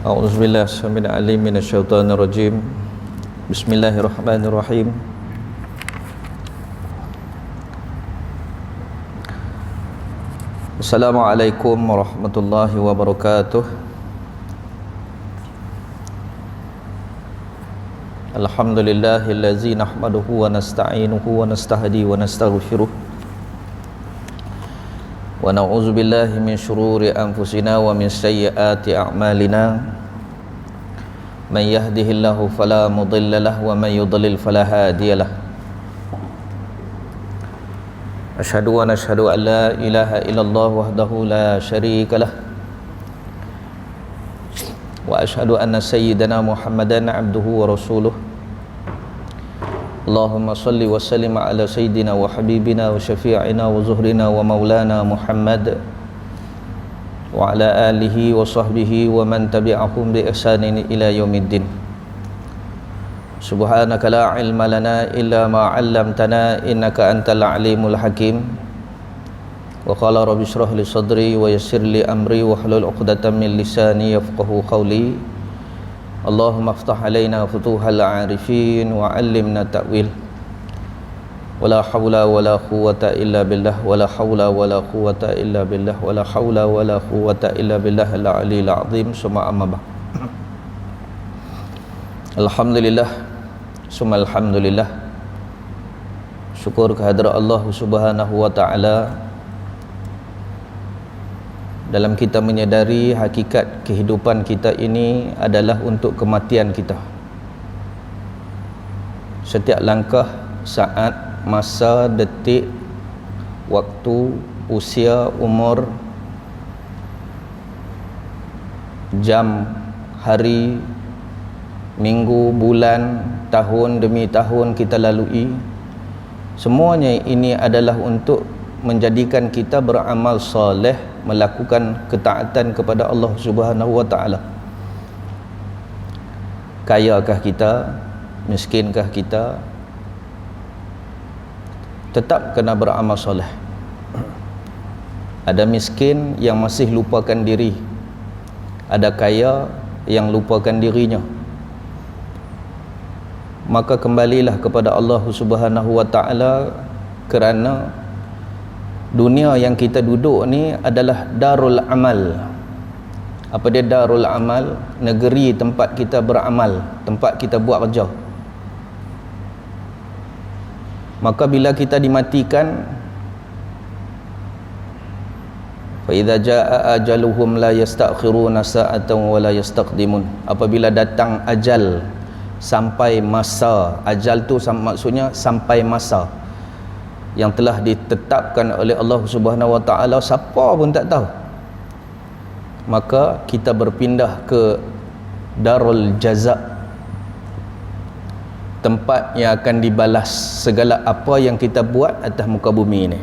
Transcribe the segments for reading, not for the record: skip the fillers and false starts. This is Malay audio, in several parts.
A'udzubillahi samil alim minasyaitonir rajim. Bismillahirrahmanirrahim. Assalamualaikum warahmatullahi wabarakatuh. Alhamdulillahillazi nahmaduhu wa nasta'inuhu wa nastahdi wa nastaghfiruh. Wa na'udzu billahi min syururi anfusina wa min sayyiati a'malina. Man yahdihillahu fala mudilla lahu wa man yudlil fala hadiyalah. Asyhadu an la ilaha illallah wahdahu la syarika lah. Wa asyhadu anna sayyidana Muhammadan abduhu wa rasuluh. Allahumma salli wa sallim ala sayyidina wa habibina wa syafi'ina wa zuhrina wa maulana Muhammad wa ala alihi wa sahbihi wa man tabi'ahum bi ihsanin ila yaumiddin. Subhanaka la ilma lana illa ma 'allamtana innaka antal alimul hakim. Wa qala rabbi shrah li sadri wa yassir li amri wa hlul 'uqdatam min lisani yafqahu qawli. Allahumma aftah alaina futuhal arifin wa 'allimna ta'wil. Wala haula wala quwwata illa billah, wala haula wala quwwata illa billah, wala haula wala quwwata illa billah al-'aliyyil 'azim. Summa amma ba'd. Alhamdulillah, summa alhamdulillah. Syukur kehadrat Allah Subhanahu wa taala dalam kita menyadari hakikat kehidupan kita ini adalah untuk kematian kita. Setiap langkah, saat, masa, detik, waktu, usia, umur, jam, hari, minggu, bulan, tahun demi tahun kita lalui, semuanya ini adalah untuk menjadikan kita beramal soleh, melakukan ketaatan kepada Allah Subhanahu wa taala. Kayakah kita, miskinkah kita, tetap kena beramal soleh. Ada miskin yang masih lupakan diri, ada kaya yang lupakan dirinya. Maka kembalilah kepada Allah Subhanahu wa taala, kerana dunia yang kita duduk ni adalah darul amal. Apa dia darul amal? Negeri tempat kita beramal, tempat kita buat kerja. Maka bila kita dimatikan, fa idza jaa ajaluhum la yastakhiruna sa'atan wa la yastaqdimun. Apabila datang ajal, sampai masa, ajal tu maksudnya sampai masa yang telah ditetapkan oleh Allah Subhanahu wa taala, siapa pun tak tahu. Maka kita berpindah ke darul jaza, tempat yang akan dibalas segala apa yang kita buat atas muka bumi ini.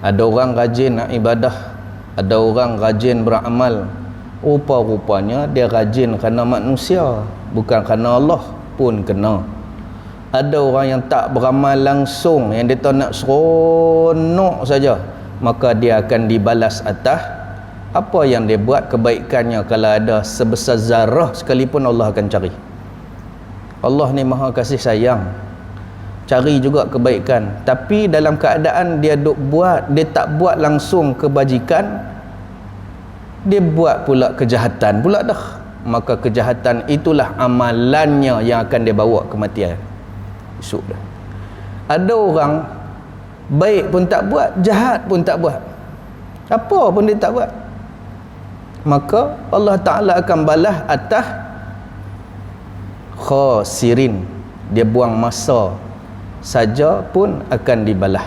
Ada orang rajin nak ibadah, ada orang rajin beramal. Rupa-rupanya dia rajin kerana manusia, bukan kerana Allah pun kena. Ada orang yang tak beramal langsung, yang dia tahu nak seronok saja, maka dia akan dibalas atas apa yang dia buat, kebaikannya. Kalau ada sebesar zarah sekalipun, Allah akan cari. Allah ni maha kasih sayang, cari juga kebaikan. Tapi dalam keadaan dia duk buat, dia tak buat langsung kebajikan, dia buat pula kejahatan pula dah. Maka kejahatan itulah amalannya yang akan dia bawa kematian esok dah. Ada orang baik pun tak buat, jahat pun tak buat, apa pun dia tak buat, maka Allah Ta'ala akan balas atas khasirin. Dia buang masa saja pun akan dibalas.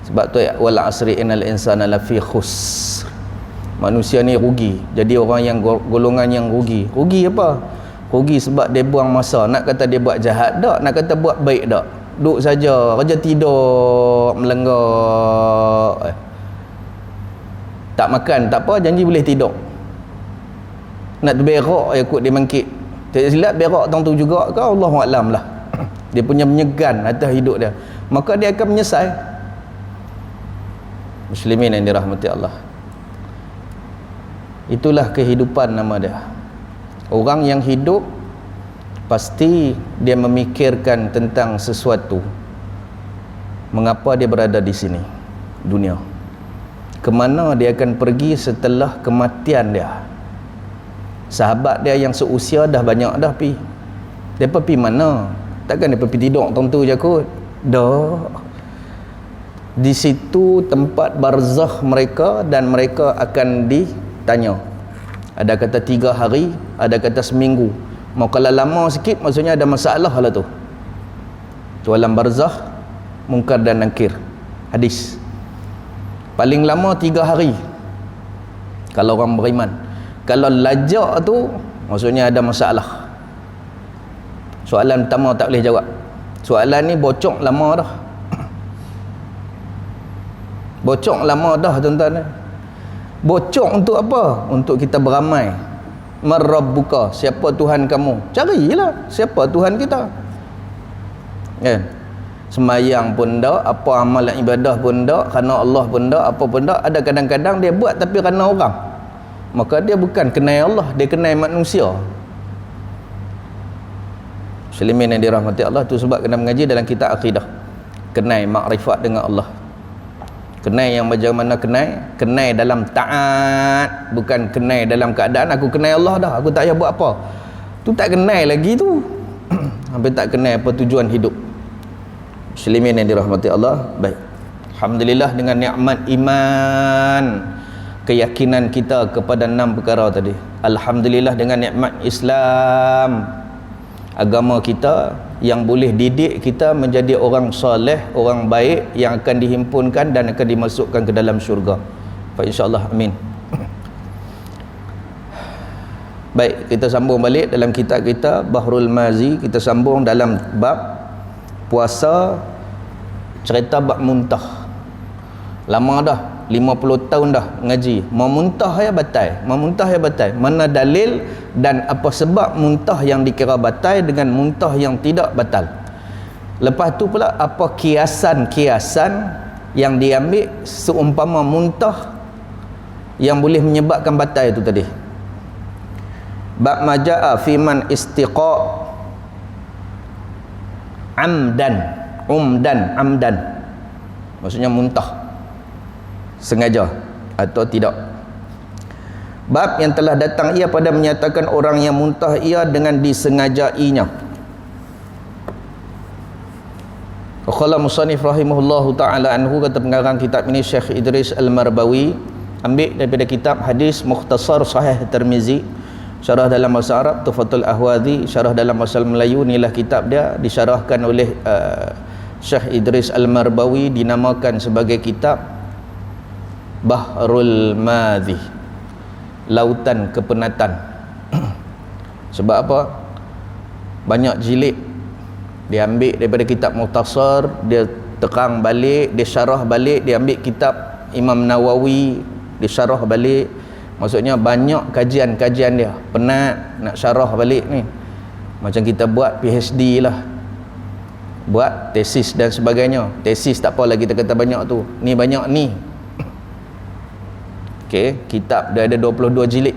Sebab tu wal asri innal insana lafi khusr. Manusia ni rugi. Jadi orang yang golongan yang rugi. Rugi apa? Rugi sebab dia buang masa. Nak kata dia buat jahat tak, nak kata buat baik tak. Duduk saja, kerja tidur, melenggak, tak makan tak apa, janji boleh tidur. Nak berak ikut dia mangkit. Tak silap berak tang tu juga ke, Allahu a'lam lah. Dia punya menyegan atas hidup dia, maka dia akan menyesal. Muslimin yang dirahmati Allah, Itulah kehidupan nama dia. Orang yang hidup pasti dia memikirkan tentang sesuatu. Mengapa dia berada di sini, dunia? Kemana dia akan pergi setelah kematian dia? Sahabat dia yang seusia dah banyak dah pi. Dia pergi mana? Takkan dia pergi tidur tentu je kot. Dah. Di situ tempat barzakh mereka, dan mereka akan ditanya. Ada kata 3 hari, ada kata seminggu. Mau kalau lama sikit maksudnya ada masalah lah tu. Tu alam barzakh, mungkar dan nakir. Hadis. Paling lama 3 hari kalau orang beriman. Kalau lajak tu maksudnya ada masalah. Soalan pertama tak boleh jawab. Soalan ni bocok lama dah. Bocok lama dah tuan-tuan. Bocok untuk apa? Untuk kita beramai. Marrabbuka, siapa Tuhan kamu? Carilah siapa Tuhan kita. Kan? Sembahyang pun tak, apa amalan ibadah pun tak, kerana Allah pun tak, apa pun tak. Ada kadang-kadang dia buat tapi kerana orang. Maka dia bukan kenal Allah, dia kenal manusia. Muslimin yang dirahmati Allah, tu sebab kena mengaji dalam kitab akidah. Kenal makrifat dengan Allah. Kenal yang bagaimana kenal dalam taat, bukan kenal dalam keadaan aku kenal Allah dah, aku tak payah buat apa. Tu tak kenal lagi tu. Hampir tak kenal apa tujuan hidup. Muslimin yang dirahmati Allah. Baik. Alhamdulillah dengan nikmat iman, keyakinan kita kepada 6 perkara tadi. Alhamdulillah dengan nikmat Islam, agama kita yang boleh didik kita menjadi orang soleh, orang baik yang akan dihimpunkan dan akan dimasukkan ke dalam syurga. InsyaAllah, amin. Baik, kita sambung balik dalam kitab kita Bahrul Mazi. Kita sambung dalam bab puasa, cerita bab muntah. Lama dah, 50 tahun dah ngaji. Mau muntah ya batal, mau muntah ya batal. Mana dalil dan apa sebab muntah yang dikira batal dengan muntah yang tidak batal. Lepas tu pula apa kiasan-kiasan yang diambil seumpama muntah yang boleh menyebabkan batal itu tadi. Bab majaa fi man istiqa amdan. Maksudnya muntah sengaja atau tidak. Bab yang telah datang ia pada menyatakan orang yang muntah ia dengan disengajainya. Qala musannif rahimahullahu taala anhu, kata pengarang kitab ini Syekh Idris Al-Marbawi, ambil daripada kitab Hadis Mukhtasar Sahih Tirmizi, syarah dalam bahasa Arab Tuhfatul Ahwazi, syarah dalam bahasa Melayu. Inilah kitab dia, disyarahkan oleh Syekh Idris Al-Marbawi, dinamakan sebagai kitab Bahrul Madhi, lautan kepenatan. Sebab apa? Banyak jilid dia ambil daripada kitab Mukhtasar, dia terang balik, dia syarah balik, dia ambil kitab Imam Nawawi, dia syarah balik. Maksudnya banyak kajian-kajian dia, penat nak syarah balik ni. Macam kita buat PhD lah, buat tesis dan sebagainya. Tesis tak apalah kita kata banyak tu, ni banyak ni. Okey, kitab dia ada 22 jilid.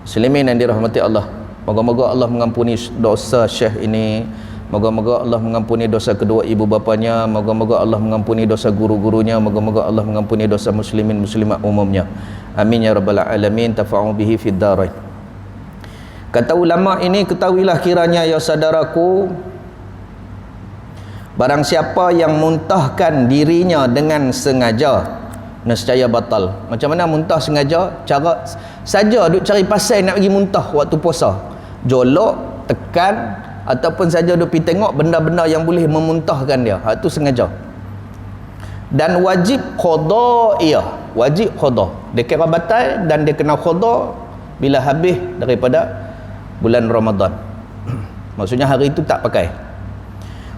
Muslimin yang dirahmati Allah, moga-moga Allah mengampuni dosa Syekh ini, moga-moga Allah mengampuni dosa kedua ibu bapanya, moga-moga Allah mengampuni dosa guru-gurunya, moga-moga Allah mengampuni dosa muslimin muslimat umumnya. Amin ya rabbal alamin. Tafa'u bihi fid darain. Kata ulama ini, ketahuilah kiranya ya saudaraku, barang siapa yang muntahkan dirinya dengan sengaja, nescaya batal. Macam mana muntah sengaja? Cara saja duk cari pasal nak pergi muntah waktu puasa, jolok, tekan, ataupun saja duk pergi tengok benda-benda yang boleh memuntahkan dia. Itu sengaja. Dan wajib qada ia, wajib qada. Dia kira batal dan dia kena qada bila habis daripada bulan Ramadan. Maksudnya hari itu tak pakai.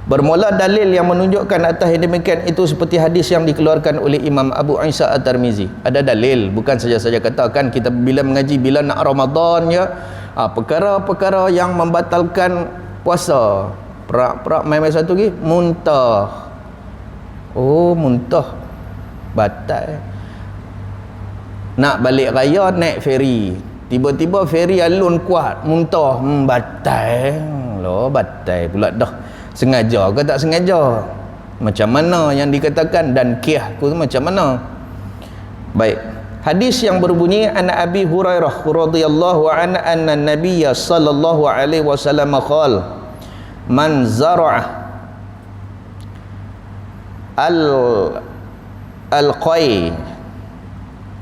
Bermula dalil yang menunjukkan atas yang demikian itu seperti hadis yang dikeluarkan oleh Imam Abu Isa At-Tirmizi. Ada dalil, bukan saja-saja katakan kita bila mengaji bila nak Ramadan ya, perkara-perkara yang membatalkan puasa. Perak-perak main satu lagi, muntah. Oh, muntah batal. nak balik raya naik feri, tiba-tiba feri alun kuat, muntah, batai loh, batai pula dah. Sengaja ke tak sengaja? Macam mana yang dikatakan? Dan kiyah ku macam mana? Baik, hadis yang berbunyi an Abi Hurairah radhiyallahu anhu anna Nabiy sallallahu alaihi wasallam qala man zara'a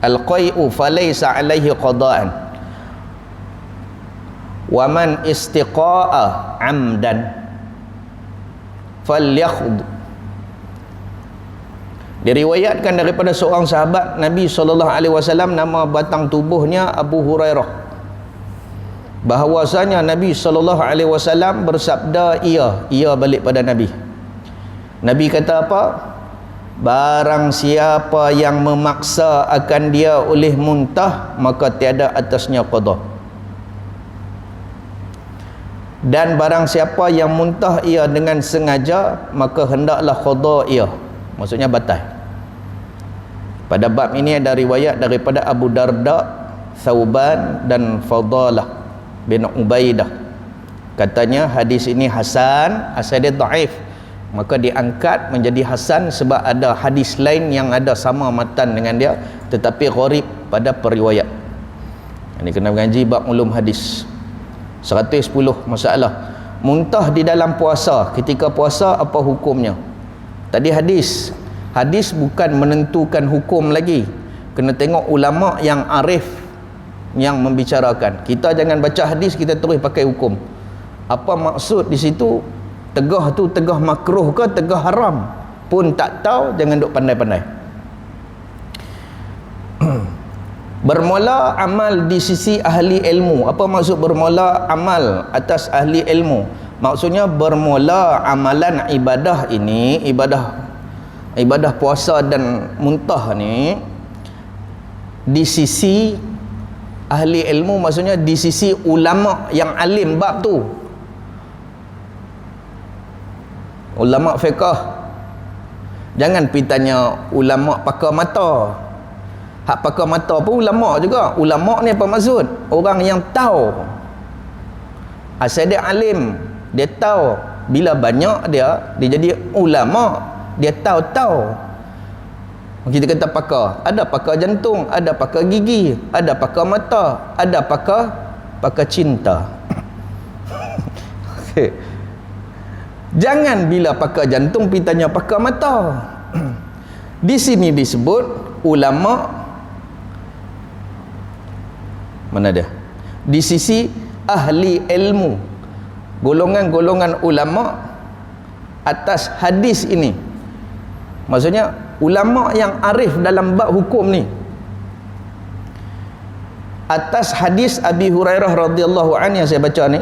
al-qai'u falaysa alaihi qada'an wa man istiqa'a amdan falyakhud. Diriwayatkan daripada seorang sahabat Nabi SAW, nama batang tubuhnya Abu Hurairah, bahawasanya Nabi SAW bersabda, ia balik pada Nabi kata apa? Barang siapa yang memaksa akan dia oleh muntah, maka tiada atasnya qada. Dan barang siapa yang muntah ia dengan sengaja, maka hendaklah qada ia, maksudnya batal. Pada bab ini ada riwayat daripada Abu Darda, Thauban dan Fadalah bin Ubaidah. Katanya hadis ini hasan, asal dia dhaif, maka diangkat menjadi hasan sebab ada hadis lain yang ada sama matan dengan dia tetapi gharib pada periwayat. Ini kena mengaji bab ulum hadis. 110 masalah muntah di dalam puasa. Ketika puasa apa hukumnya? Tadi hadis bukan menentukan hukum lagi, kena tengok ulama yang arif yang membicarakan. Kita jangan baca hadis kita terus pakai hukum. Apa maksud di situ? Tegah tu tegah makruh ke tegah haram pun tak tahu, jangan duk pandai-pandai. Bermula amal di sisi ahli ilmu. Apa maksud bermula amal atas ahli ilmu? Maksudnya bermula amalan ibadah ini, ibadah puasa dan muntah ni di sisi ahli ilmu, maksudnya di sisi ulama yang alim bab tu, ulama fiqh. Jangan pergi tanya ulama pakar mata. Hak pakar mata pun ulama juga. Ulama ni apa maksud? Orang yang tahu. Asal dia alim, dia tahu. Bila banyak dia jadi ulama, dia tahu. Kita kata pakar. Ada pakar jantung, ada pakar gigi, ada pakar mata, ada pakar cinta. Okay. Jangan bila pakar jantung pergi tanya pakar mata. Di sini disebut ulama, mana dia? Di sisi ahli ilmu, golongan-golongan ulama atas hadis ini. Maksudnya ulama yang arif dalam bab hukum ni, atas hadis Abi Hurairah radhiyallahu anhu yang saya baca ni,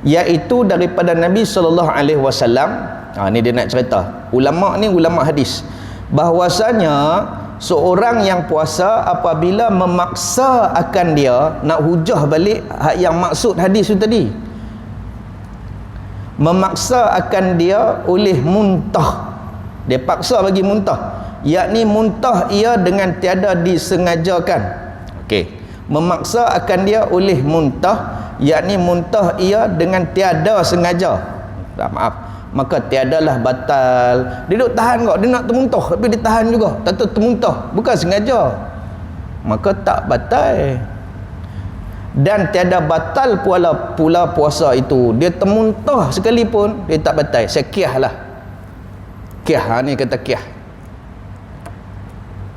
iaitu daripada Nabi SAW. Ni dia nak cerita. Ulama ni ulama hadis, bahwasanya seorang yang puasa apabila memaksa akan dia nak hujah balik yang maksud hadis tu tadi, memaksa akan dia oleh muntah, dia paksa bagi muntah, yakni muntah ia dengan tiada disengajakan. Okey, memaksa akan dia oleh muntah, yakni muntah ia dengan tiada sengaja. Maka tiadalah batal. Dia duk tahan kok, dia nak termuntah tapi dia tahan juga, tak termuntah, bukan sengaja, maka tak batal. Dan tiada batal pula puasa itu. Dia termuntah sekalipun dia tak batal. Saya kiyah lah. Kiyah ni kata kiyah.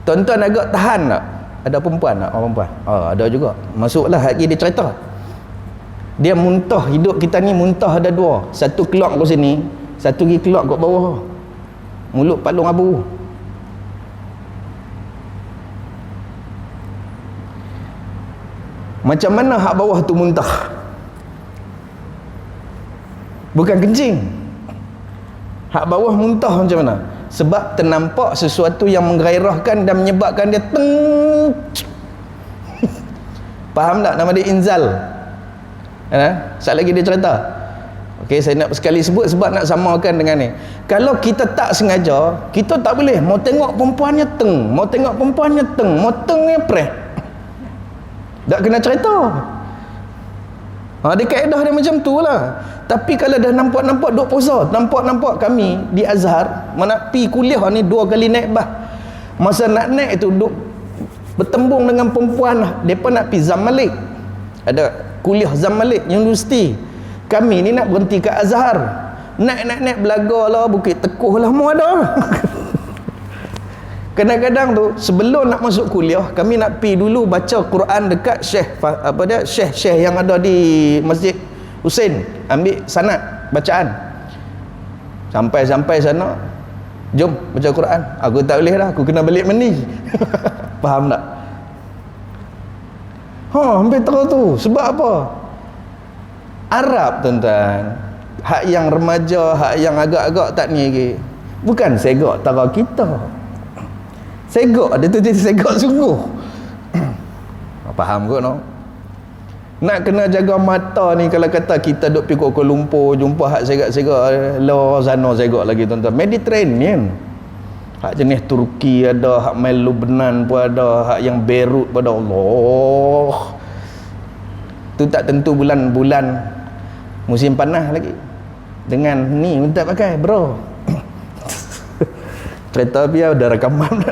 Tuan-tuan agak tahan tak? Ada perempuan tak? Perempuan? Ada juga. Masuklah lagi dia cerita. Dia muntah, hidup kita ni muntah ada dua. Satu keluar ke sini, satu lagi keluar ke bawah. Mulut palung abu. Macam mana hak bawah tu muntah? Bukan kencing. Hak bawah muntah macam mana? Sebab ternampak sesuatu yang menggairahkan dan menyebabkan dia teng. Faham tak nama dia inzal? Sekali lagi dia cerita. Okey, saya nak sekali sebut sebab nak samakan dengan ni. Kalau kita tak sengaja, kita tak boleh mau tengok perempuannya teng, mau tengok perempuannya teng, mau teng ni preh. Tak kena cerita. Dia kaedah dia macam tu lah. Tapi kalau dah nampak-nampak duk puasa, nampak-nampak kami di Azhar, mana pi kuliah ni 2 kali naik bas. Masa nak naik tu duk bertembung dengan perempuan, depa nak pi Zamalek. Ada kuliah Zamalek universiti. Kami ni nak berhenti kat Azhar. Naik Belaga lah, Bukit Tekuh lah, mau ada. Kadang-kadang tu sebelum nak masuk kuliah, kami nak pi dulu baca Quran dekat syekh yang ada di Masjid Husain, ambil sanad bacaan. Sampai sana, jom baca Quran. Aku tak boleh dah, aku kena balik mandi. Faham tak? Hampir terus tu. Sebab apa? Arab, tuan-tuan, hak yang remaja, hak yang agak-agak tak ni lagi, bukan segak tara kita. Segak dia tu jadi segak sungguh. Faham kot no? Nak kena jaga mata ni. Kalau kata kita duk pergi Kuala Lumpur, jumpa hak segak-segak luar sana segak lagi, tuan-tuan. Mediterranean, hak jenis Turki ada, hak main Lebanon pun ada, hak yang Beirut pun ada. Allah, tu tak tentu bulan-bulan musim panas lagi. Dengan ni minta pakai bro. Kereta biar dah rekaman.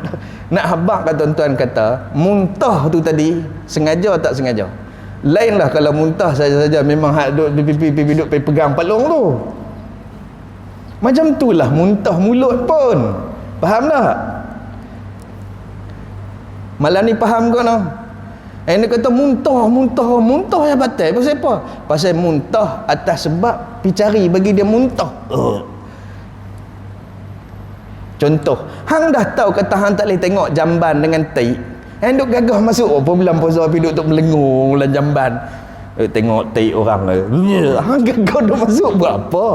Nak habaq kat tuan-tuan kata muntah tu tadi sengaja tak sengaja. Lainlah kalau muntah saja-saja memang hak duk duk pegang palung tu. Macam itulah muntah mulut pun. Faham tak? Malah ni faham kau no? Dia kata muntah yang batal. Pasal apa? Pasal muntah atas sebab pergi cari bagi dia muntah. Contoh, hang dah tahu kata hang tak boleh tengok jamban dengan tai. Hang duk gagah masuk apa bulan puasa pergi duk melengung bulan jamban. Tengok tai orang. Hang gagah duk masuk buat apa?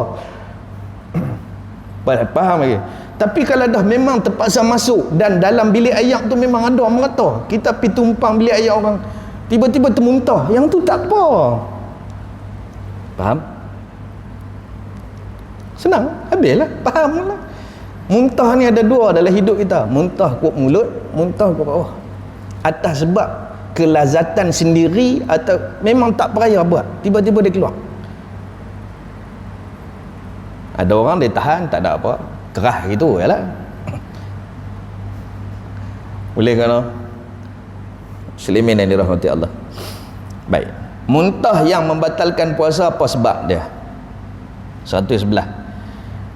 Faham lagi? Tapi kalau dah memang terpaksa masuk dan dalam bilik ayak tu memang ada merata, kita pergi tumpang bilik ayak orang, tiba-tiba termuntah, yang tu tak apa. Faham? Senang, habislah, faham lah. Muntah ni ada dua dalam hidup kita. Muntah kuat mulut, muntah kuat bawah. Atas sebab kelazatan sendiri atau memang tak peraya buat, tiba-tiba dia keluar. Ada orang dia tahan, tak ada apa, kerah gitu ya lah. Boleh kan? Muslimin yang dirahmati Allah. Baik. Muntah yang membatalkan puasa apa sebab dia? 111.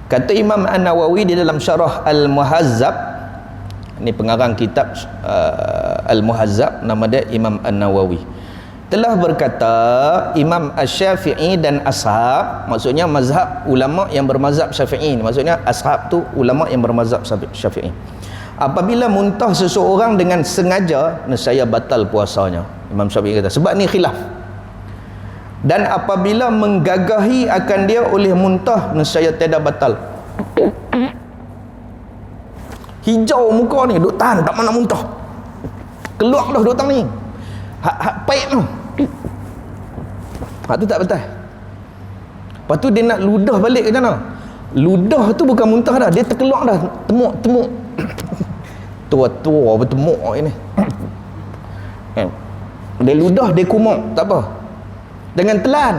Kata Imam An-Nawawi di dalam Syarah Al-Muhazzab, ini pengarang kitab Al-Muhazzab, nama dia Imam An-Nawawi, telah berkata Imam Asy-Syafi'i dan ashab, maksudnya mazhab ulama yang bermazhab Syafi'i, maksudnya ashab tu ulama yang bermazhab Syafi'i, apabila muntah seseorang dengan sengaja, nescaya batal puasanya. Imam Syafi'i kata, sebab ni khilaf. Dan apabila menggagahi akan dia oleh muntah, nescaya tiada batal. Hijau muka ni, duk tahan tak mana muntah, keluar dah duk ni, hak paik tu, hak tu tak betul. Lepas tu dia nak ludah balik ke mana? Ludah tu bukan muntah dah, dia terkeluar dah, temuk tua-tua bertemuk ini. Dia ludah, dia kumuk, tak apa, dengan telan.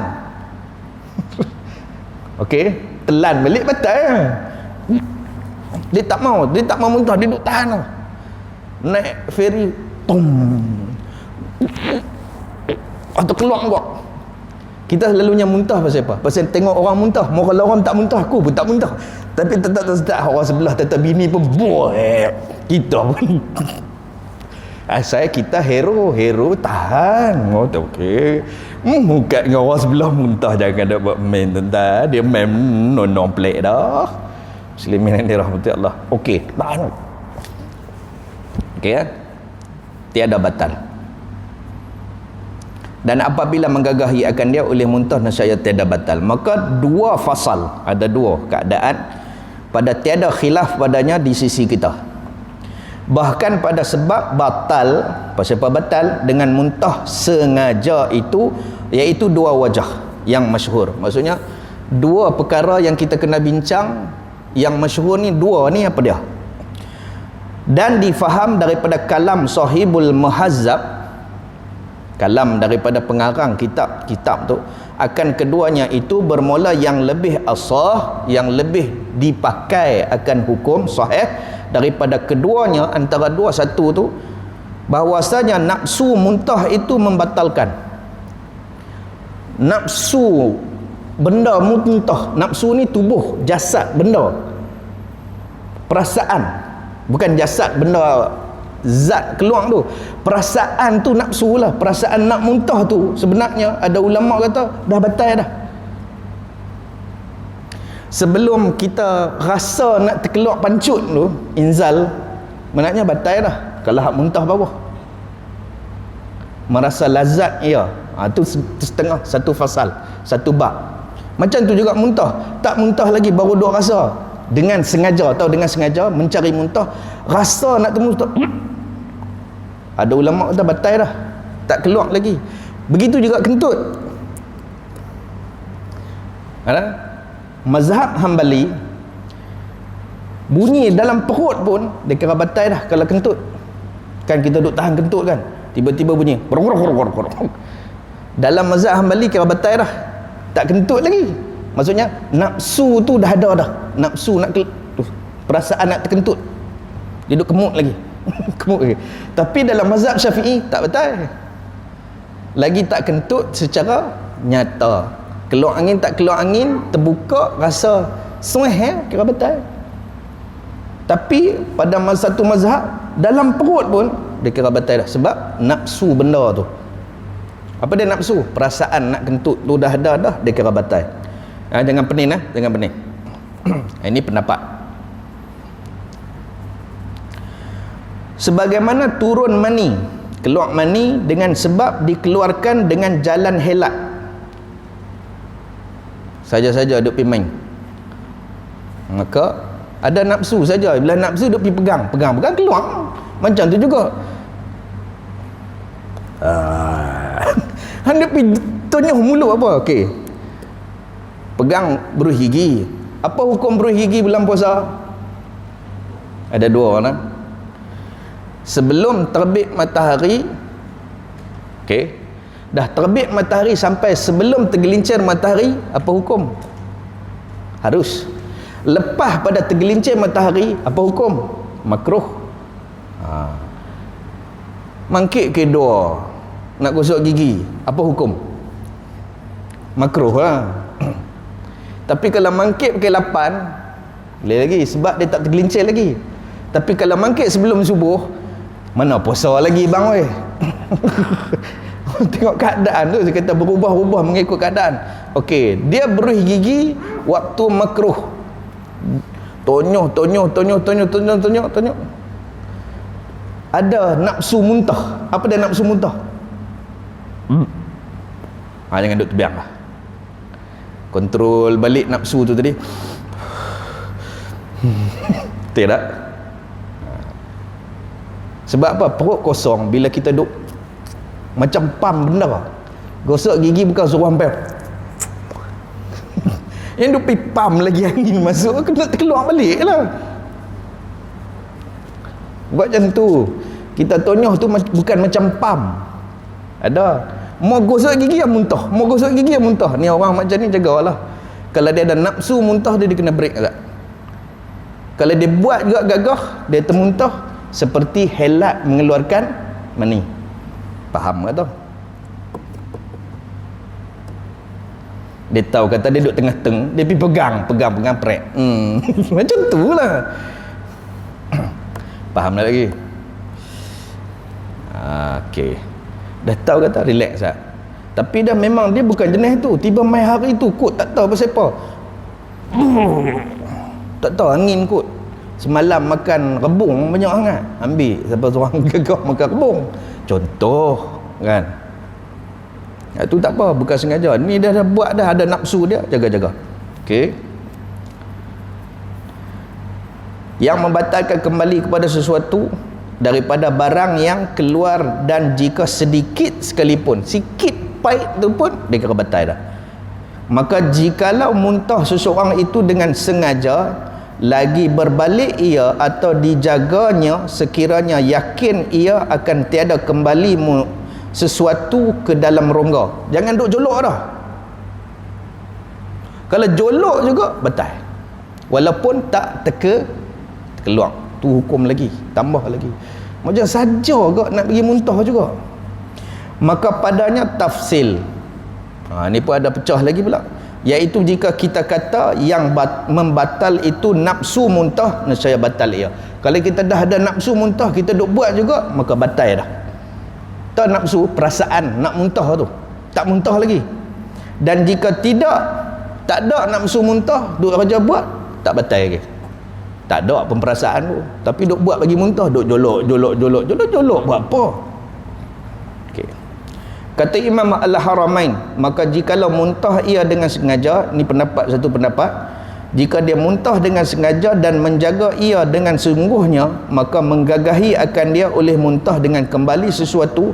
Okey, telan balik batal. Dia tak mau muntah, dia duduk tahan. Naik ferry, atau keluar kau. Kita selalunya muntah pasal apa? Pasal tengok orang muntah. Mau kalau orang tak muntah, aku pun tak muntah. Tapi tetap orang sebelah, tetap bini pun buat. Kita pun asal kita hero tahan. Oh tak okey. Muka dengan orang sebelah muntah, jangan ada buat main tentang. Dia main non play dah. Muslimin yang dirahmati Allah. Okey, tahan. Okey kan? Tiada batal. Dan apabila menggagahi akan dia oleh muntah, nescaya tiada batal. Maka dua fasal, ada dua keadaan pada tiada khilaf padanya di sisi kita. Bahkan pada sebab batal, pasal apa batal dengan muntah sengaja itu, iaitu dua wajah yang masyhur. Maksudnya Dua perkara yang kita kena bincang, yang masyhur ni dua ni apa dia? Dan difaham daripada kalam Sahibul Muhazzab, kalam daripada pengarang kitab tu, akan keduanya itu bermula yang lebih asah, yang lebih dipakai akan hukum sahih daripada keduanya. Antara dua, satu tu bahwasanya nafsu muntah itu membatalkan. Nafsu benda muntah, nafsu ni tubuh, jasad, benda, perasaan, bukan jasad benda zat keluar tu, perasaan tu nafsu lah. Perasaan nak muntah tu sebenarnya ada ulama kata dah batal dah. Sebelum kita rasa nak terkeluar pancut tu, inzal, maknanya batal dah. Kalau hak muntah bawah, merasa lazat, ya, tu setengah, satu fasal, satu bab. Macam tu juga muntah. Tak muntah lagi, baru duk rasa dengan sengaja atau dengan sengaja mencari muntah, rasa nak termuntah, ada ulama kata batal dah, tak keluar lagi. Begitu juga kentut. Ada mazhab Hambali, bunyi dalam perut pun dia kira batal dah kalau kentut. Kan kita duk tahan kentut kan, tiba-tiba bunyi dalam mazhab Hambali kira batal dah, tak kentut lagi. Maksudnya nafsu tu dah ada dah, nafsu nak perasaan nak terkentut, dia duk kemut lagi kemut lagi. Tapi dalam mazhab Syafi'i tak batal lagi, tak kentut secara nyata. Keluar angin tak keluar angin, terbuka rasa suih, kira batal. Tapi pada satu mazhab dalam perut pun dia kira batal dah, sebab nafsu benda tu. Apa dia nafsu? Perasaan nak kentut tu dah ada dah, dia kira batal. Jangan pening lah, jangan pening. Ini pendapat. Sebagaimana turun mani, keluar mani dengan sebab dikeluarkan dengan jalan helat. Saja-saja duk pergi main, maka ada nafsu saja. Bila nafsu duk pergi pegang keluar. Macam tu juga. Hendak pergi tonyuh mulut apa? Okey. Pegang beruh gigi. Apa hukum beruh gigi bulan puasa? Ada dua orang. Sebelum terbit matahari, okey, dah terbit matahari sampai sebelum tergelincir matahari, apa hukum? Harus. Lepas pada tergelincir matahari, apa hukum? Makruh. Mangkit ke dua nak gosok gigi, apa hukum? Makruh lah. Tapi kalau mangkit ke 8, boleh lagi, sebab dia tak tergelincir lagi. Tapi kalau mangkit sebelum subuh, mana puasa lagi bang weh. Tengok keadaan tu, saya kata berubah-ubah mengikut keadaan. Okey, dia beruh gigi waktu makruh, tonyuh. Ada nafsu muntah. Apa dia nafsu muntah? Jangan duduk terbiang lah, kontrol balik nafsu tu tadi. Tidak. Sebab apa? Perut kosong. Bila kita duk macam pam benda, gosok gigi bukan suruh hampir yang duk pergi pam lagi, angin masuk, kena keluar balik lah. Buat macam tu. Kita tonyuh tu bukan macam pam. Ada mau gosok gigi yang muntah, mau gosok gigi yang muntah. Ni orang macam ni jagalah. Kalau dia ada nafsu muntah, dia kena break agak. Kalau dia buat juga gagah, dia termuntah seperti helat mengeluarkan mani. Faham tak tu? Dia tahu, kata dia duduk tengah teng, dia pergi pegang prek. Macam tu lah. Faham tak lagi? Okey. Dah tahu, kata relax tak? Tapi dah memang dia bukan jenis tu. Tiba mai hari tu kot, tak tahu pasal apa. Tak tahu angin kot. Semalam makan rebung banyak sangat, ambil siapa seorang gagah makan rebung. Contoh kan. Itu tak apa, bukan sengaja. Ni dah buat dah, ada nafsu dia, jaga-jaga. Okey. Yang membatalkan kembali kepada sesuatu daripada barang yang keluar, dan jika sedikit sekalipun, sikit pahit tu pun dia kira batal dah. Maka jikalau muntah seseorang itu dengan sengaja, lagi berbalik ia atau dijaganya sekiranya yakin ia akan tiada kembali sesuatu ke dalam rongga. Jangan duk jolok dah. Kalau jolok juga batal, walaupun tak terkeluar, tu hukum lagi, tambah lagi. Macam saja kau nak pergi muntah juga. Maka padanya tafsil. Ni pun ada pecah lagi pula, iaitu jika kita kata yang membatal itu nafsu muntah, nescaya batal ia. Kalau kita dah ada nafsu muntah, kita duk buat juga, maka batal dah. Tak nafsu, perasaan nak muntah tu, tak muntah lagi. Dan jika tak ada nafsu muntah, duk kerja buat, tak batal lagi. Tak ada pun perasaan tu, tapi duk buat bagi muntah, duk jolok buat apa? Okey. Kata Imam Al-Haramain, maka jikalau muntah ia dengan sengaja, ni satu pendapat, jika dia muntah dengan sengaja dan menjaga ia dengan sungguhnya, maka menggagahi akan dia oleh muntah dengan kembali sesuatu,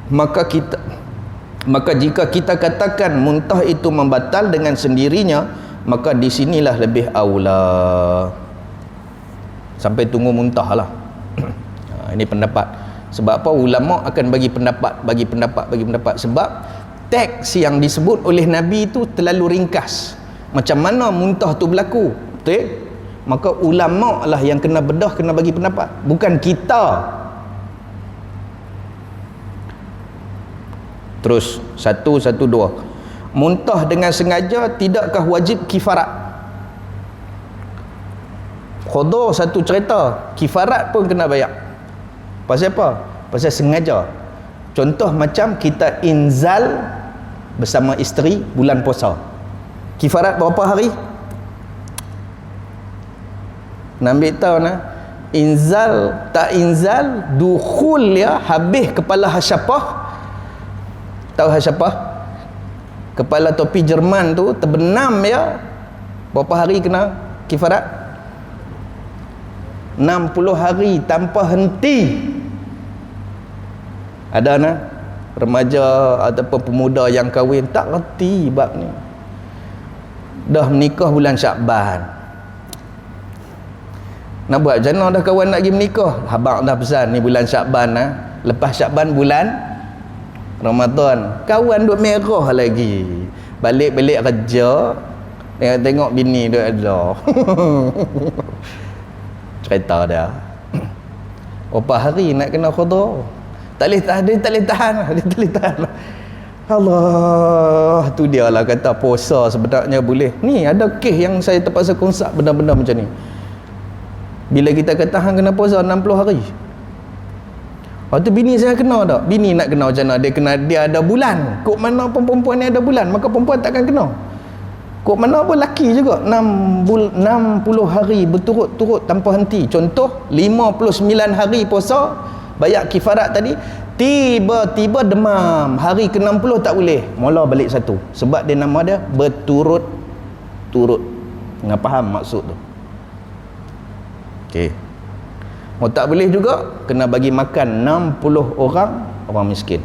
maka jika kita katakan muntah itu membatal dengan sendirinya, maka di sinilah lebih aula. Sampai tunggu muntah lah. Ini pendapat. Sebab apa? Ulama akan bagi pendapat. Sebab teks yang disebut oleh Nabi itu terlalu ringkas. Macam mana muntah tu berlaku? Betul? Maka ulama lah yang kena bedah, kena bagi pendapat. Bukan kita. Terus 112, muntah dengan sengaja tidakkah wajib kifarat? Qada satu cerita, kifarat pun kena bayar. Pasal apa? Pasal sengaja. Contoh macam kita inzal bersama isteri bulan puasa, kifarat berapa hari? Nak ambil tahu nah, inzal tak inzal, dukhul ya, habis kepala hasyapah. Tahu siapa? Kepala topi Jerman tu terbenam ya, berapa hari kena kifarat? 60 hari tanpa henti. Ada nah remaja ataupun pemuda yang kahwin tak reti bab ni, dah menikah bulan Syakban, nak buat macam mana dah kawan nak pergi menikah? Abang dah pesan ni bulan Syakban nah, lepas Syakban bulan Ramadan, kawan duk merah lagi, balik kerja, tengok bini duk ada. Cerita dia berapa hari nak kena qada, tak boleh tahan. Allah, tu dia lah kata puasa sebenarnya boleh. Ni ada kes yang saya terpaksa konsep benda-benda macam ni. Bila kita kata hang kena puasa 60 hari, lepas tu bini saya kena tak? Bini nak kena macam mana? Dia ada bulan. Kok mana pun perempuan ni ada bulan, maka perempuan takkan kena. Kok mana pun lelaki juga 60 hari berturut-turut tanpa henti. Contoh 59 hari puasa, bayar kifarat tadi, tiba-tiba demam, hari ke-60 tak boleh, mula balik satu. Sebab dia nama dia berturut-turut. Nggak faham maksud tu? Okey. Mau tak boleh juga, kena bagi makan 60 orang miskin.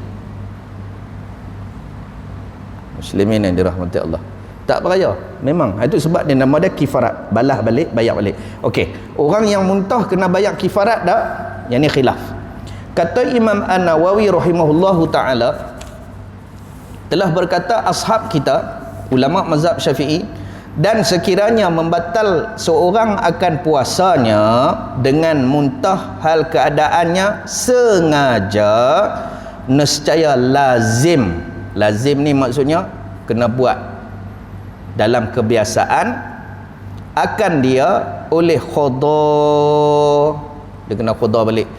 Muslimin yang dirahmati Allah. Tak beraya. Memang. Itu sebab dia nama dia kifarat. Balah balik, bayar balik. Okey. Orang yang muntah kena bayar kifarat tak? Yang ni khilaf. Kata Imam An-Nawawi rahimahullahu ta'ala, telah berkata ashab kita, ulama mazhab Syafi'i, dan sekiranya membatal seorang akan puasanya dengan muntah hal keadaannya sengaja, nescaya lazim ni maksudnya kena buat dalam kebiasaan, akan dia oleh qada, dia kena qada balik.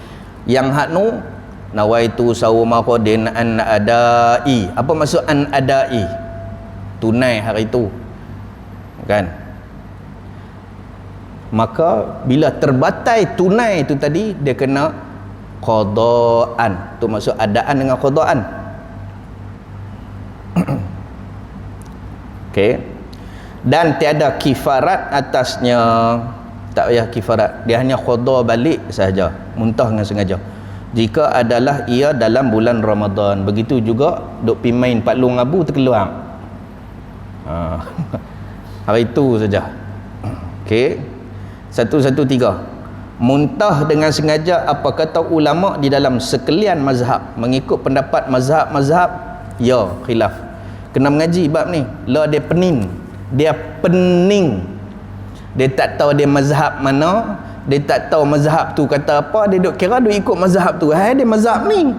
Yang hak nu nawaitu sauma qadin an adai. Apa maksud an adai? Tunai hari itu kan. Maka bila terbatai tunai itu tadi, dia kena qadaan. Tu maksud adaan dengan qadaan. Okey. Dan tiada kifarat atasnya. Tak payah kifarat, dia hanya qada balik sahaja, muntah dengan sengaja, jika adalah ia dalam bulan Ramadan. Begitu juga duk pi main Pak Long Abu terkeluar, Hari itu saja. Okey. 113. Muntah dengan sengaja apa kata ulama di dalam sekalian mazhab, mengikut pendapat mazhab-mazhab, ya khilaf. Kena mengaji bab ni. Lah dia pening. Dia pening. Dia tak tahu dia mazhab mana, dia tak tahu mazhab tu kata apa, dia duk kira duk ikut mazhab tu. Hai dia mazhab ni.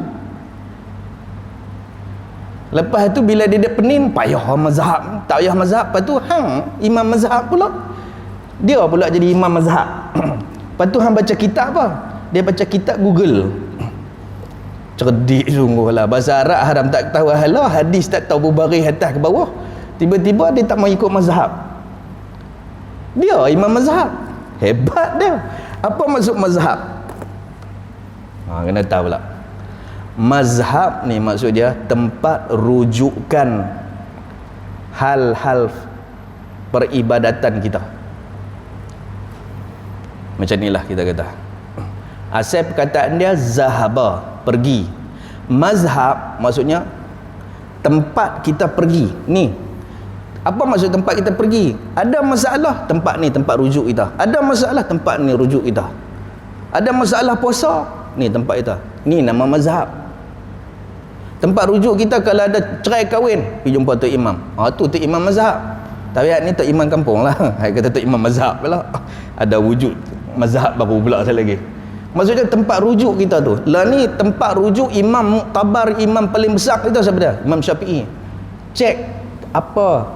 Lepas tu bila dia pening, payah mazhab, tak payah mazhab, lepas tu imam mazhab pula. Dia pula jadi imam mazhab. Lepas tu hang baca kitab apa? Dia baca kitab Google. Cerdik sungguh lah. Bahasa Arab haram tak tahu halah, hadis tak tahu berbaris atas ke bawah. Tiba-tiba dia tak mau ikut mazhab. Dia imam mazhab. Hebat dia. Apa maksud mazhab? Kena tahu pula. Mazhab ni maksud dia tempat rujukan hal-hal peribadatan kita. Macam inilah kita kata. Asal perkataan dia zahaba, pergi. Mazhab maksudnya tempat kita pergi. Ni. Apa maksud tempat kita pergi? Ada masalah, tempat ni tempat rujuk kita. Ada masalah, tempat ni rujuk kita. Ada masalah puasa, ni tempat kita. Ni nama mazhab. Tempat rujuk kita kalau ada cerai kahwin, pergi jumpa Tok Imam. Tu Tok Imam mazhab. Tapi ni Tok Imam kampung lah. Saya kata Tok Imam mazhab pula. Ada wujud mazhab baru pula saya lagi. Maksudnya tempat rujuk kita tu. Lah ni tempat rujuk imam muktabar, imam paling besar kita siapa dia? Imam Syafi'i. Cek apa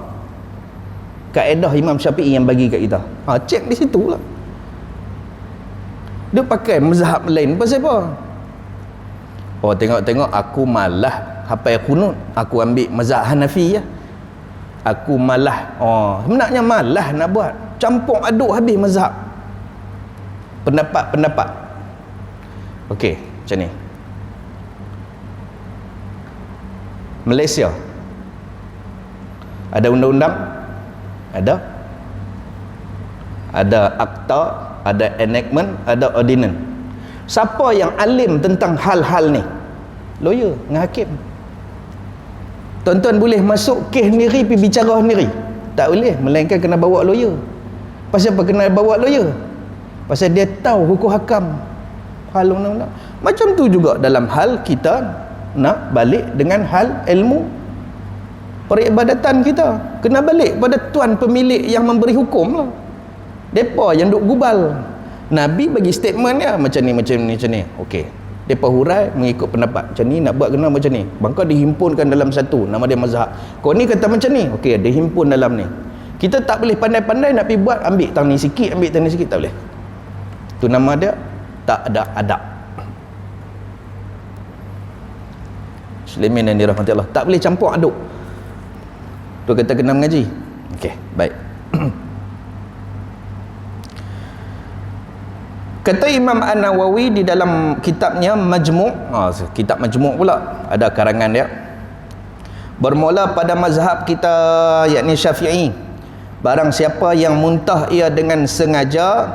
kaedah Imam Syafi'i yang bagi kat kita. Cek di situ lah. Dia pakai mazhab lain pasal apa? Tengok-tengok aku malah hafal kunut, aku ambil mazhab Hanafi ya. Aku malah sebenarnya malah nak buat campur aduk habis mazhab. Pendapat. Okey, macam ni. Malaysia ada undang-undang, ada akta, ada enactment, ada ordinance. Siapa yang alim tentang hal-hal ni? Lawyer dengan hakim. Tuan-tuan boleh masuk kes sendiri pergi bicara sendiri? Tak boleh, melainkan kena bawa lawyer. Pasal apa kena bawa lawyer? Pasal dia tahu hukum hakam hal undang-undang. Macam tu juga dalam hal kita nak balik dengan hal ilmu peribadatan kita, kena balik pada tuan pemilik yang memberi hukum lah. Depa yang duk gubal. Nabi bagi statement dia macam ni. Okey, depa hurai mengikut pendapat macam ni, nak buat kena macam ni, bangka dihimpunkan dalam satu, nama dia mazhab. Kau ni kata macam ni, okey, dihimpun dalam ni. Kita tak boleh pandai-pandai nak pergi buat, ambil tang ni sikit, tak boleh. Tu nama dia tak ada adab. Muslimin yang dirahmati Allah, tak boleh campur aduk. Tu kata kena mengaji. Okey, baik. Kata Imam An-Nawawi di dalam kitabnya Majmu', kitab Majmu' pula ada karangan dia. Bermula pada mazhab kita yakni Syafi'i, barang siapa yang muntah ia dengan sengaja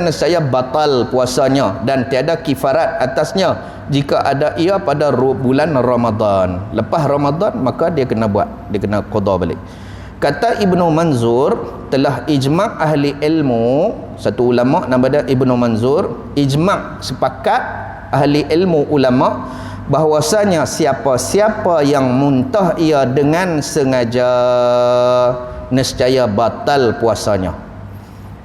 nescaya batal puasanya dan tiada kifarat atasnya jika ada ia pada bulan Ramadan. Lepas Ramadan maka dia kena buat, dia kena qada balik. Kata Ibnu Manzur, telah ijma' ahli ilmu, satu ulama nama dia Ibnu Manzur, ijma' sepakat ahli ilmu ulama bahwasanya siapa-siapa yang muntah ia dengan sengaja nescaya batal puasanya.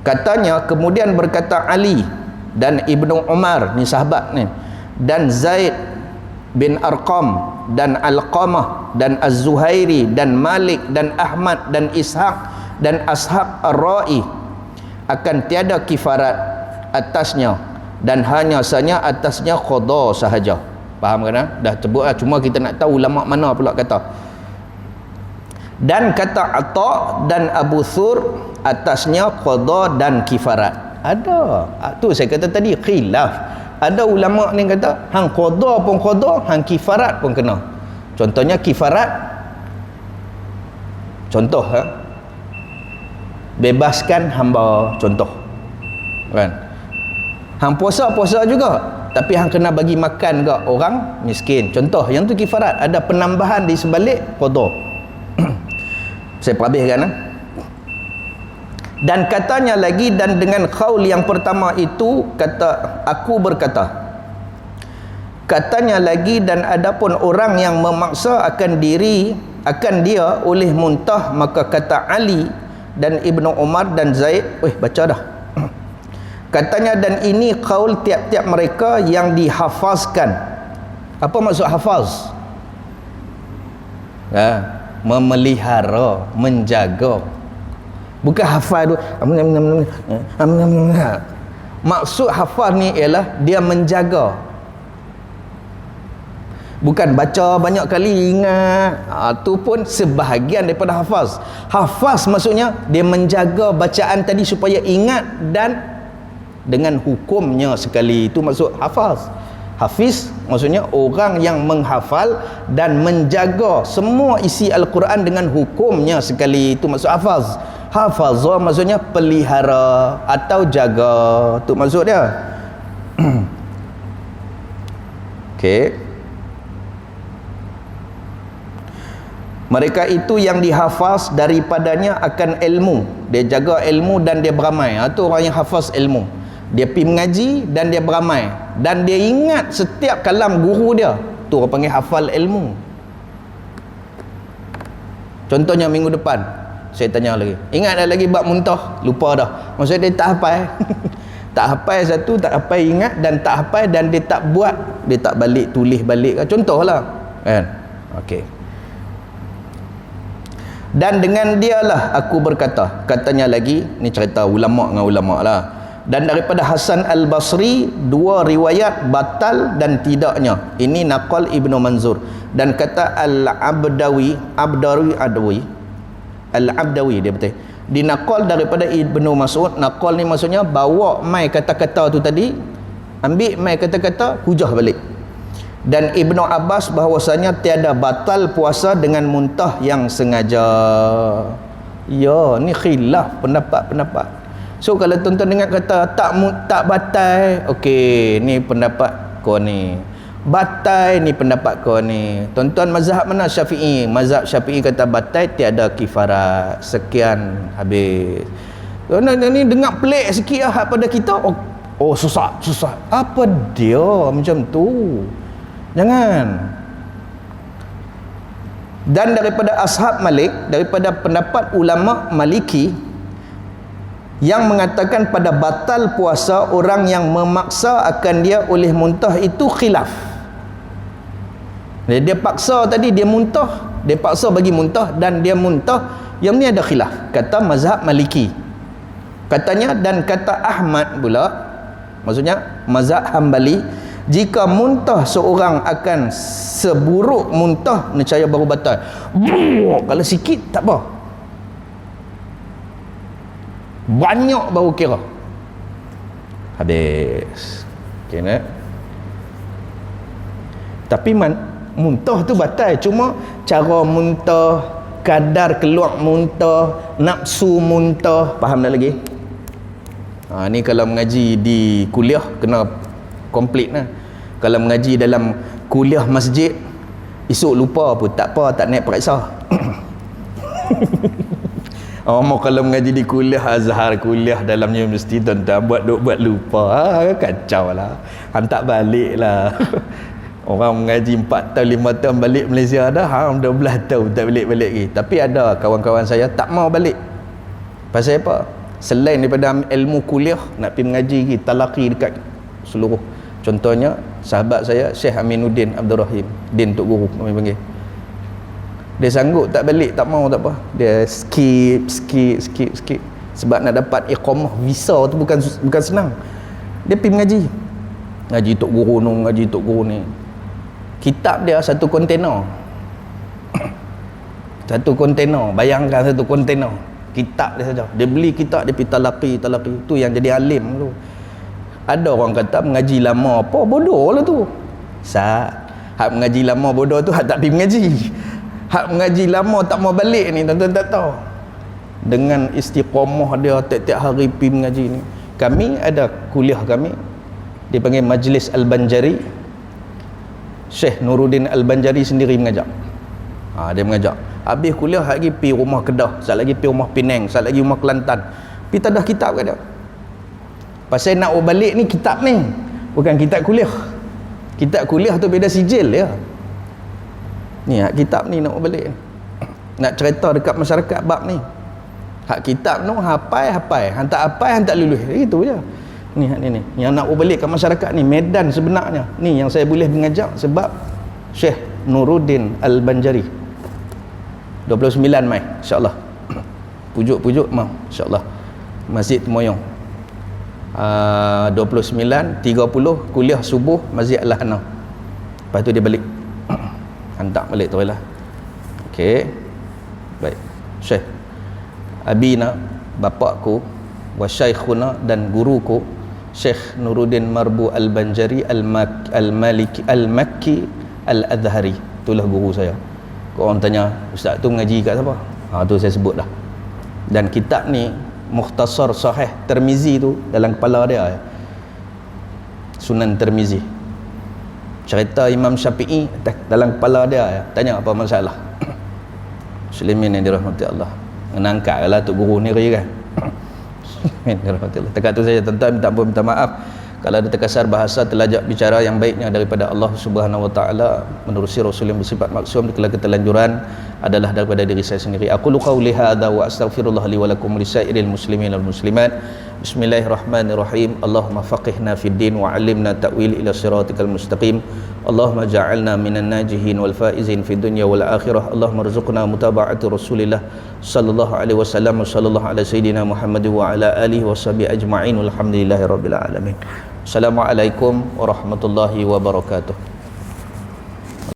Katanya, kemudian berkata Ali dan Ibnu Umar, ni sahabat ni, dan Zaid bin Arqam dan Alqamah dan Az-Zuhairi dan Malik dan Ahmad dan Ishaq dan Ashab Ar-Ra'i akan tiada kifarat atasnya dan hanya sahaja atasnya qada sahaja. Faham kan? Dah sebut lah, cuma kita nak tahu ulama mana pula kata. Dan kata Atha dan Abu Thur atasnya qada dan kifarat. Ada. Tu saya kata tadi khilaf. Ada ulama ni kata hang qada pun qada, hang kifarat pun kena. Contohnya kifarat, contoh bebaskan hamba, contoh kan. Hang puasa juga, tapi hang kena bagi makan ke orang miskin. Contoh yang tu kifarat, ada penambahan di sebalik qada. Saya perhabiskan Dan katanya lagi, dan dengan qaul yang pertama itu kata aku berkata, katanya lagi, dan adapun orang yang memaksa akan dia oleh muntah, maka kata Ali dan Ibnu Umar dan Zaid, baca dah. Katanya, dan ini qaul tiap-tiap mereka yang dihafazkan. Apa maksud hafaz? Memelihara, menjaga. Bukan hafaz tu. Maksud hafaz ni ialah dia menjaga. Bukan baca banyak kali ingat. Itu pun sebahagian daripada hafaz. Hafaz maksudnya dia menjaga bacaan tadi supaya ingat dan dengan hukumnya sekali. Itu maksud hafaz. Hafiz maksudnya orang yang menghafal dan menjaga semua isi Al-Quran dengan hukumnya sekali. Itu maksud hafaz. Hafazah maksudnya pelihara atau jaga. Itu maksud dia. Okey. Mereka itu yang dihafaz daripadanya akan ilmu. Dia jaga ilmu dan dia beramai. Itu orang yang hafaz ilmu. Dia pergi mengaji dan dia beramai. Dan dia ingat setiap kalam guru dia. Tu orang panggil hafal ilmu. Contohnya minggu depan saya tanya lagi, ingat dah lagi bab muntah? Lupa dah. Maksudnya dia tak hafal. Tak hafal satu, tak hafal ingat, dan tak hafal dan dia tak buat, dia tak balik tulis balik. Contohlah kan. Okey. Dan dengan dialah aku berkata, katanya lagi, ni cerita ulama dengan ulama lah. Dan daripada Hasan Al-Basri dua riwayat batal dan tidaknya. Ini naqal Ibnu Manzur. Dan kata Al-Abdawi Al-Abdawi dia betul, dinaqal daripada Ibnu Mas'ud. Naqal ni maksudnya bawa mai kata-kata tu tadi, ambil mai kata-kata, hujah balik. Dan Ibnu Abbas bahawasanya tiada batal puasa dengan muntah yang sengaja. Ya, ni khilaf pendapat-pendapat. So kalau tuan-tuan dengar kata tak batal, okey, ni pendapat kau ni. Batal ni pendapat kau ni. Tuan-tuan mazhab mana? Syafi'i. Mazhab Syafi'i kata batal tiada kifarat. Sekian habis. Ni dengar pelik sikit lah pada kita. Oh susah. Apa dia macam tu? Jangan. Dan daripada ashab Malik, daripada pendapat ulama Maliki yang mengatakan pada batal puasa orang yang memaksa akan dia oleh muntah itu khilaf. Dia paksa tadi, dia muntah, dia paksa bagi muntah dan dia muntah, yang ni ada khilaf. Kata mazhab Maliki katanya, dan kata Ahmad pula, maksudnya mazhab Hambali, jika muntah seorang akan seburuk muntah, nescaya baru batal. Kalau sikit tak apa, banyak baru kira habis. Okay, nak? Tapi muntah tu batal, cuma cara muntah, kadar keluar muntah, nafsu muntah, faham tak lagi? Ni kalau mengaji di kuliah kena komplit lah. Kalau mengaji dalam kuliah masjid, esok lupa pun tak apa, tak naik periksa. Mau kalau mengaji di kuliah Azhar, kuliah dalam universiti, tuan-tuan buat lupa, kacau lah, hantar balik lah. Orang mengaji 4 tahun 5 tahun balik Malaysia dah, 12 tahun tak balik-balik lagi. Tapi ada kawan-kawan saya tak mau balik. Pasal apa? Selain daripada ilmu kuliah, nak pergi mengaji lagi, talaqi dekat seluruh. Contohnya sahabat saya Syekh Aminuddin Abdul Rahim, Din Tok Guru kami panggil. Dia sanggup tak balik, tak mau, tak apa, dia skip sebab nak dapat iqamah visa tu bukan senang. Dia pergi ngaji Tok Guru nu, ngaji Tok Guru ni. Kitab dia satu kontainer. Satu kontainer, bayangkan satu kontainer kitab dia saja. Dia beli kitab, dia pergi talaqi. Tu yang jadi alim tu. Ada orang kata mengaji lama apa, bodoh lah tu. Hak mengaji lama bodoh tu, hak tak pergi mengaji. Hak mengaji lama tak mau balik ni, tuan-tuan tak tahu. Dengan istiqamah dia tiap-tiap hari pergi mengaji ni. Kami ada kuliah kami dipanggil Majlis Al-Banjari. Syekh Nuruddin Al-Banjari sendiri mengajar. Dia mengajar. Habis kuliah lagi pi rumah Kedah, sat lagi pi rumah Penang, sat lagi rumah Kelantan. Pi tadah kitab ke dia. Pasal nak balik ni kitab ni, bukan kitab kuliah. Kitab kuliah tu beda sijil ya. Ni hak kitab ni nak balik. Nak cerita dekat masyarakat bab ni. Hak kitab tu hafal, hantar lulus. Itu je. Ni hak ni. Yang nak balik kat masyarakat ni medan sebenarnya. Ni yang saya boleh mengajar sebab Syekh Nuruddin Al-Banjari. 29 Mai insya-Allah. Pujuk-pujuk mau insya-Allah. Masjid Temoyong. 29 30 kuliah subuh Masjid Al-Hana. Lepas tu dia balik. Hantar balik tu lah. Okey. Baik. Syekh Abina, bapakku, wa syaikhuna dan guruku Syekh Nuruddin Marbu Al-Banjari Al-Maliki Al-Makki Al-Azhari. Itulah guru saya. Kalau orang tanya, ustaz tu mengaji kat siapa? Tu saya sebut dah. Dan kitab ni Mukhtasar Sahih Tirmizi tu dalam kepala dia. Sunan Tirmizi. Cerita Imam Syafi'i dalam kepala dia. Tanya apa masalah? Muslimin yang dirahmati Allah. Menangkap lah tu guru ni kan. Dekat tu saja tuan-tuan minta maaf kalau ada terkasar bahasa terlajak bicara yang baiknya daripada Allah Subhanahu wa taala menerusi Rasul yang bersifat maksum kalau ketelanjuran adalah daripada diri saya sendiri. Aku qauli hadza wa astaghfirullah li wa lakum lisairil muslimin wal muslimat. Bismillahirrahmanirrahim. Allahumma faqihna fid din wa 'allimna ta'wil ila siratikal mustaqim. Allahumma ja'alna minan najihin wal faizin fid dunya wal akhirah. Allahumma rzuqna mutaba'ati Rasulillah sallallahu alaihi wasallam wa sallallahu ala sayidina Muhammad wa ala alihi washabihi ajma'in. Walhamdulillahirabbil alamin. Assalamualaikum warahmatullahi wabarakatuh.